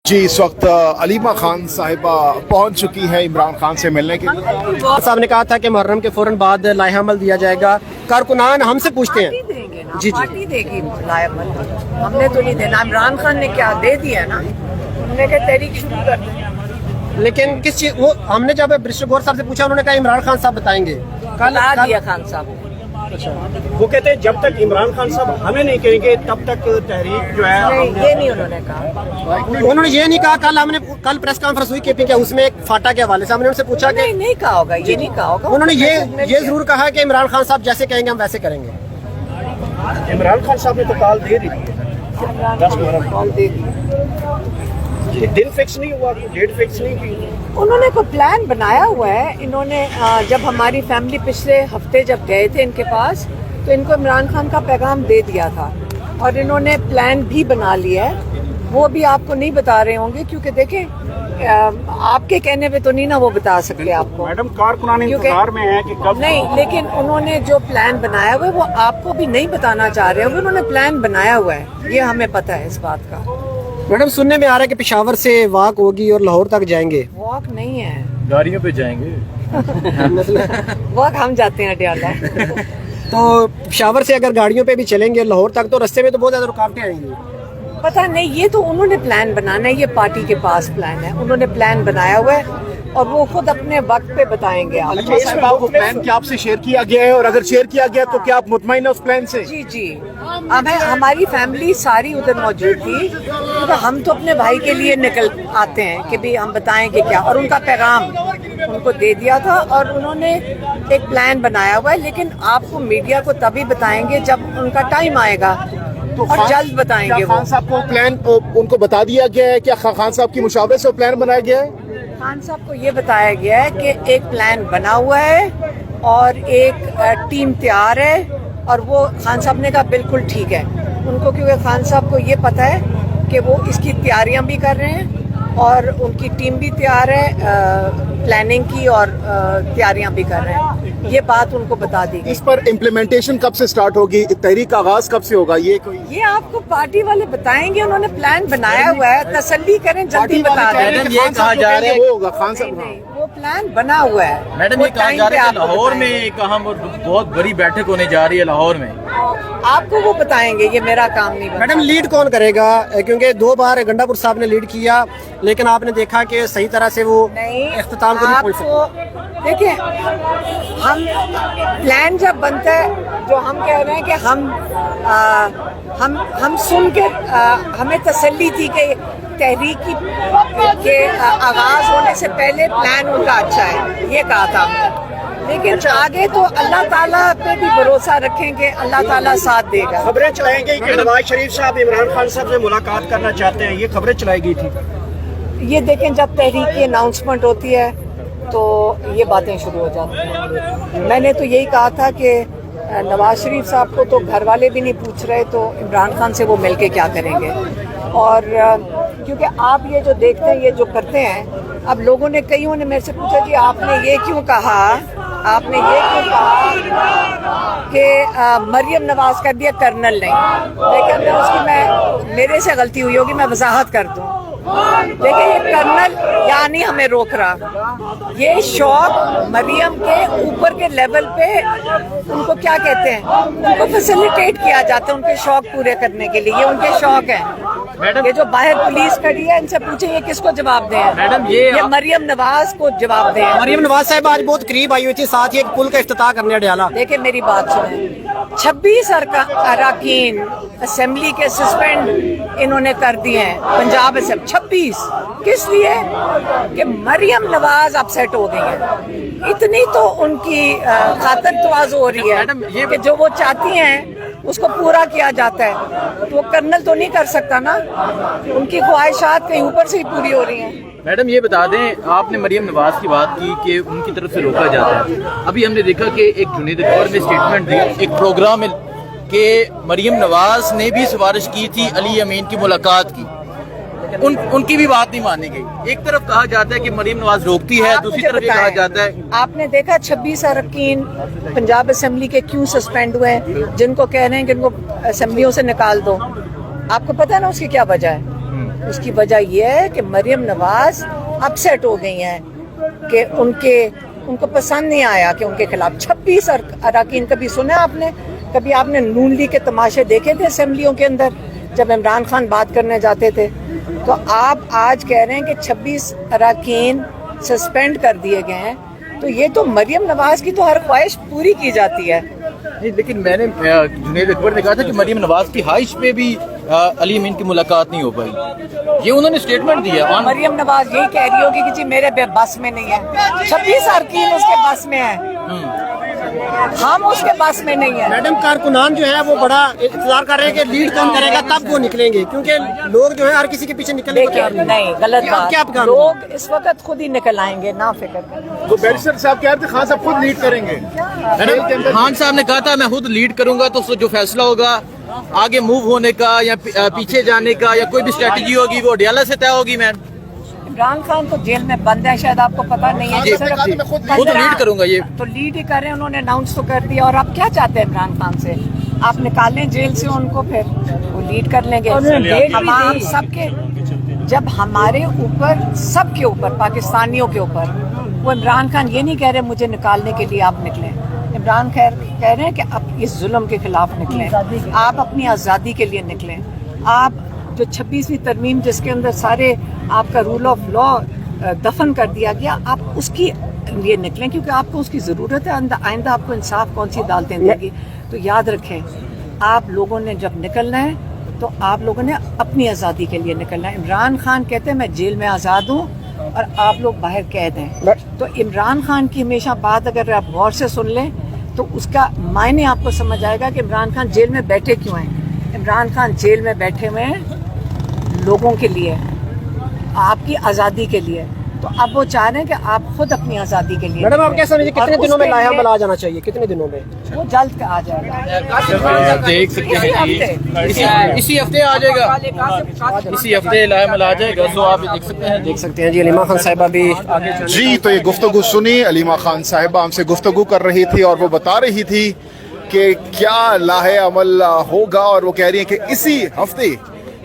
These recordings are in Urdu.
جی اس وقت علیمہ خان صاحبہ پہنچ چکی ہے عمران خان سے ملنے کے لیے۔ صاحب نے کہا تھا کہ محرم کے فوراً بعد لائحہ عمل دیا جائے گا، کارکنان ہم سے پوچھتے ہیں جی پارٹی دے گی لائحہ عمل، ہم نے تو نہیں دینا۔ عمران خان نے کیا دے دیا نا، انہوں نے کہا تحریک شروع کر دیں، لیکن کس چیز وہ ہم نے جب برسٹر گور صاحب سے پوچھا انہوں نے کہا عمران خان صاحب بتائیں گے۔ بتا دیا خان صاحب نے۔ وہ کہتے ہیں جب تک عمران خان صاحب ہمیں نہیں کہیں گے تب تک تحریک جو ہے نہیں، یہ نہیں انہوں نے کہا، انہوں نے یہ نہیں کہا۔ کل پریس کانفرنس ہوئی KP کے، اس میں ایک فاٹا کے حوالے سے ہم نے ان سے پوچھا کہ نہیں کہا ہوگا، یہ نہیں کہا ہوگا۔ انہوں نے یہ ضرور کہا کہ عمران خان صاحب جیسے کہیں گے ہم ویسے کریں گے۔ عمران خان صاحب نے تو کال دے دی ہے، 10 محرم کال دے دی، دن فکس نہیں ہوا، ڈیٹ فکس نہیں کی۔ انہوں نے کوئی پلان بنایا ہوا ہے۔ انہوں نے جب ہماری فیملی پچھلے ہفتے جب گئے تھے ان کے پاس تو ان کو عمران خان کا پیغام دے دیا تھا، اور انہوں نے پلان بھی بنا لیا ہے، وہ بھی آپ کو نہیں بتا رہے ہوں گے کیونکہ دیکھیں آپ کے کہنے پہ تو نہیں نا وہ بتا سکتے آپ کو میڈم کارکنان انتظار میں ہے کہ کب نہیں، لیکن انہوں نے جو پلان بنایا ہوا ہے وہ آپ کو بھی نہیں بتانا چاہ رہے ہوں گے۔ انہوں نے پلان بنایا ہوا ہے، یہ ہمیں پتہ ہے اس بات کا۔ میڈم سننے میں آ رہا ہے کہ پشاور سے واک ہوگی اور لاہور تک جائیں گے۔ واک نہیں ہے، گاڑیوں پہ جائیں گے۔ واک ہم جاتے ہیں اڈیالہ۔ تو پشاور سے اگر گاڑیوں پہ بھی چلیں گے لاہور تک تو رستے میں تو بہت زیادہ رکاوٹیں آئیں گی۔ پتہ نہیں، یہ تو انہوں نے پلان بنانا ہے، یہ پارٹی کے پاس پلان ہے، انہوں نے پلان بنایا ہوا ہے اور وہ خود اپنے وقت پہ بتائیں گے آپ کو۔ اس میں وہ پلان کیا آپ سے شیئر کیا گیا ہے، اور اگر شیئر کیا گیا تو کیا آپ مطمئن ہیں اس پلان سے؟ جی جی، ہماری فیملی ساری ادھر موجود تھی کیونکہ ہم تو اپنے بھائی کے لیے نکل آتے ہیں کہ بھی ہم بتائیں کہ کیا، اور ان کا پیغام ان کو دے دیا تھا اور انہوں نے ایک پلان بنایا ہوا ہے، لیکن آپ کو میڈیا کو تبھی بتائیں گے جب ان کا ٹائم آئے گا اور جلد بتائیں گے۔ خان صاحب کو پلان ان کو بتا دیا گیا ہے، کیا خان صاحب کی مشاورت سے پلان بنایا گیا ہے؟ خان صاحب کو یہ بتایا گیا ہے کہ ایک پلان بنا ہوا ہے اور ایک ٹیم تیار ہے، اور وہ خان صاحب نے کہا بالکل ٹھیک ہے ان کو، کیونکہ خان صاحب کو یہ پتہ ہے کہ وہ اس کی تیاریاں بھی کر رہے ہیں اور ان کی ٹیم بھی تیار ہے پلاننگ کی، اور تیاریاں بھی کر رہے ہیں، یہ بات ان کو بتا دی گئی۔ اس پر امپلیمنٹیشن کب سے سٹارٹ ہوگی، تحریک کا آغاز کب سے ہوگا؟ یہ آپ کو پارٹی والے بتائیں گے، انہوں نے پلان بنایا ہوا ہے، تسلی کریں، جلدی بتا دیں۔ میڈم یہ کہا جا رہا ہے وہ ہوگا خان صاحب۔ نہیں، وہ پلان بنا ہوا ہے۔ میڈم وہ یہ کہا ٹائم جا پہ رہا ہے آپ کہ کو لاہور بتائیں میں گے۔ ایک اہم اور بہت بڑی بیٹھک ہونے جا رہی ہے لاہور میں۔ آپ کو وہ بتائیں گے، یہ میرا کام نہیں بنتا۔ میڈم لیڈ کون کرے گا؟ کیونکہ 2 بار گنڈا پور صاحب نے لیڈ کیا لیکن آپ نے دیکھا کہ صحیح طرح سے وہ نہیں، اختتام کو نہیں آپ پہنچ سکے۔ کو دیکھیں، ہم پلان جب بنتا ہے جو ہم کہہ رہے ہیں کہ ہم سن کے ہمیں تسلی تھی کہ تحریک کے آغاز ہونے سے پہلے پلان ان کا اچھا ہے، یہ کہا تھا ہم نے۔ لیکن آگے تو اللہ تعالیٰ پہ بھی بھروسہ رکھیں کہ اللہ تعالیٰ ساتھ دے گا۔ خبریں چلائیں گئی کہ نواز شریف صاحب عمران خان صاحب سے ملاقات کرنا چاہتے ہیں، یہ خبریں چلائی گئی تھی۔ یہ دیکھیں جب تحریک کی اناؤنسمنٹ ہوتی ہے تو یہ باتیں شروع ہو جاتی ہیں۔ میں نے تو یہی کہا تھا کہ نواز شریف صاحب کو تو گھر والے بھی نہیں پوچھ رہے، تو عمران خان سے وہ مل کے کیا کریں گے؟ اور کیونکہ آپ یہ جو دیکھتے ہیں، یہ جو کرتے ہیں، اب لوگوں نے کئیوں نے میرے سے پوچھا جی آپ نے یہ کیوں کہا، آپ نے یہ کیوں کہا کہ مریم نواز کر دیا کرنل نہیں، لیکن اس کی میرے سے غلطی ہوئی ہوگی، میں وضاحت کر دوں۔ دیکھیں یہ کرنل یعنی ہمیں روک رہا، یہ شوق مریم کے اوپر کے لیول پہ ان کو کیا کہتے ہیں، ان کو فیسیلیٹیٹ کیا جاتا ہے ان کے شوق پورے کرنے کے لیے، یہ ان کے شوق ہیں۔ یہ جو باہر پولیس کھڑی ہے ان سے پوچھیں یہ کس کو جواب دیں؟ میڈم یہ مریم نواز کو جواب دیں۔ مریم نواز صاحب آج بہت قریب آئی ہوئی تھی، ساتھ ہی ایک پل کا افتتاح کرنے اڈیالہ۔ دیکھیں میری بات سنیں، 26 اراکین اسمبلی کے سسپینڈ انہوں نے کر دیے ہیں پنجاب اسمبلی، 26 کس لیے؟ کہ مریم نواز اپسیٹ ہو گئی ہیں، اتنی تو ان کی خاطر تواضع ہو رہی ہے کہ جو وہ چاہتی ہیں اس کو پورا کیا جاتا ہے، تو وہ کرنل تو نہیں کر سکتا نا، ان کی خواہشات کہیں اوپر سے ہی پوری ہو رہی ہیں۔ میڈم یہ بتا دیں، آپ نے مریم نواز کی بات کی کہ ان کی طرف سے روکا جاتا ہے، ابھی ہم نے دیکھا کہ ایک جنید اکبر نے اسٹیٹمنٹ دی ایک پروگرام میں کہ مریم نواز نے بھی سفارش کی تھی علی امین کی ملاقات کی، ان کی بھی بات نہیں مانی گئی۔ ایک طرف کہا جاتا ہے کہ مریم نواز روکتی ہے، دوسری طرف یہ کہا جاتا ہے۔ آپ نے دیکھا 26 اراکین پنجاب اسمبلی کے کیوں سسپینڈ ہوئے ہیں، جن کو کہہ رہے ہیں کہ ان کو اسمبلیوں سے نکال دو، آپ کو پتہ ہے نا اس کی کیا وجہ ہے؟ اس کی وجہ یہ ہے کہ مریم نواز اپسیٹ ہو گئی ہیں کہ ان کو پسند نہیں آیا کہ ان کے خلاف 26 اراکین. کبھی سنا آپ نے, کبھی آپ نے نون لیگ کے تماشے دیکھے تھے اسمبلیوں کے اندر جب عمران خان بات کرنے جاتے تھے؟ تو آپ آج کہہ رہے ہیں کہ 26 اراکین سسپینڈ کر دیے گئے ہیں, تو یہ تو مریم نواز کی تو ہر خواہش پوری کی جاتی ہے. لیکن میں نے جنید اکبر نے کہا تھا کہ مریم نواز کی خواہش پہ بھی علی امین کی ملاقات نہیں ہو پائی, یہ انہوں نے اسٹیٹمنٹ دیا. مریم نواز یہی کہہ رہی ہوگی کہ جی میرے بس میں نہیں ہے, 26 اراکین اس کے بس میں ہیں, ہم اس کے بس میں نہیں ہیں. میڈم کارکنان جو ہے وہ بڑا انتظار کر رہے ہیں کہ لیڈ کون کرے گا تب وہ نکلیں گے, کیونکہ لوگ جو ہے ہر کسی کے پیچھے نکلنے کو تیار نہیں, غلط بات. لوگ اس وقت خود ہی نکل آئیں گے, نہ فکر کریں. تو بیرسٹر صاحب کہہ رہے تھے خان صاحب خود لیڈ کریں گے. خان صاحب نے کہا تھا میں خود لیڈ کروں گا, تو جو فیصلہ ہوگا آگے موو ہونے کا یا پیچھے جانے کا یا کوئی بھی اسٹریٹجی ہوگی وہ اڈیالہ سے طے ہوگی. میم عمران خان تو جیل میں بند ہے, شاید آپ کو پتا نہیں ہے. خود لیڈ کروں گا, یہ تو لیڈ ہی کر رہے ہیں, انہوں نے اناؤنس تو کر دیا. اور آپ کیا چاہتے ہیں عمران خان سے؟ آپ نکالیں جیل سے ان کو, پھر وہ لیڈ کر لیں گے. ہم سب کے, جب ہمارے اوپر سب کے اوپر پاکستانیوں کے اوپر, وہ عمران خان یہ نہیں کہہ رہے مجھے نکالنے کے لیے آپ نکلیں. عمران خان کہہ رہے ہیں کہ اب اس ظلم کے خلاف نکلیں, آپ اپنی آزادی کے لیے نکلیں. آپ جو 26ویں ترمیم جس کے اندر سارے آپ کا رول آف لا دفن کر دیا گیا, آپ اس کی لیے نکلیں, کیونکہ آپ کو اس کی ضرورت ہے. آئندہ آپ کو انصاف کون سی عدالتیں دے گی. تو یاد رکھیں, آپ لوگوں نے جب نکلنا ہے تو آپ لوگوں نے اپنی آزادی کے لیے نکلنا ہے. عمران خان کہتے ہیں میں جیل میں آزاد ہوں اور آپ لوگ باہر قید ہیں. تو عمران خان کی ہمیشہ بات اگر آپ غور سے سن لیں تو اس کا معنی آپ کو سمجھ آئے گا کہ عمران خان جیل میں بیٹھے کیوں ہیں. عمران خان جیل میں بیٹھے ہوئے ہیں لوگوں کے لیے, آپ کی آزادی کے لیے. تو اب وہ چاہ رہے ہیں کہ آپ خود اپنی آزادی کے لیے. میڈم آپ کیا سمجھیں کتنے دنوں میں لایا عمل آ جانا چاہیے, کتنے دنوں میں؟ وہ جلد آ جائے گا, دیکھ سکتے ہیں اسی ہفتے آ جائے گا, اسی ہفتے لایا عمل آ جائے گا. تو آپ دیکھ سکتے ہیں جی علیمہ خان صاحبہ بھی جی. تو یہ گفتگو سنی, علیمہ خان صاحبہ ہم سے گفتگو کر رہی تھی اور وہ بتا رہی تھی کہ کیا لاہے عمل ہوگا, اور وہ کہہ رہی ہیں کہ اسی ہفتے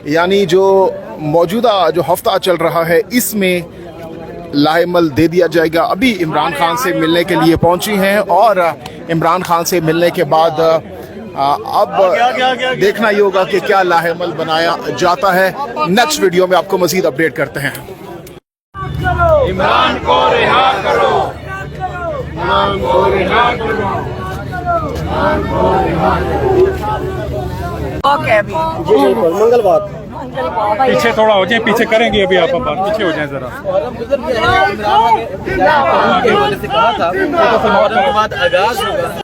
یعنی جو موجودہ جو ہفتہ چل رہا ہے اس میں لاہے عمل دے دیا جائے گا. ابھی عمران خان سے ملنے کے لیے پہنچی ہیں اور عمران خان سے ملنے کے بعد اب دیکھنا یہ ہوگا کہ کیا لاہے عمل بنایا جاتا ہے. نیکسٹ ویڈیو میں آپ کو مزید اپڈیٹ کرتے ہیں. عمران کو رہا کرو, عمران کو رہا کرو, عمران کو رہا کرو. اوکے, ابھی منگل بات پیچھے تھوڑا ہو جائیں, پیچھے کریں گے ابھی آپ پیچھے ہو جائیں ذرا. کہا تھا آغاز ہوگا.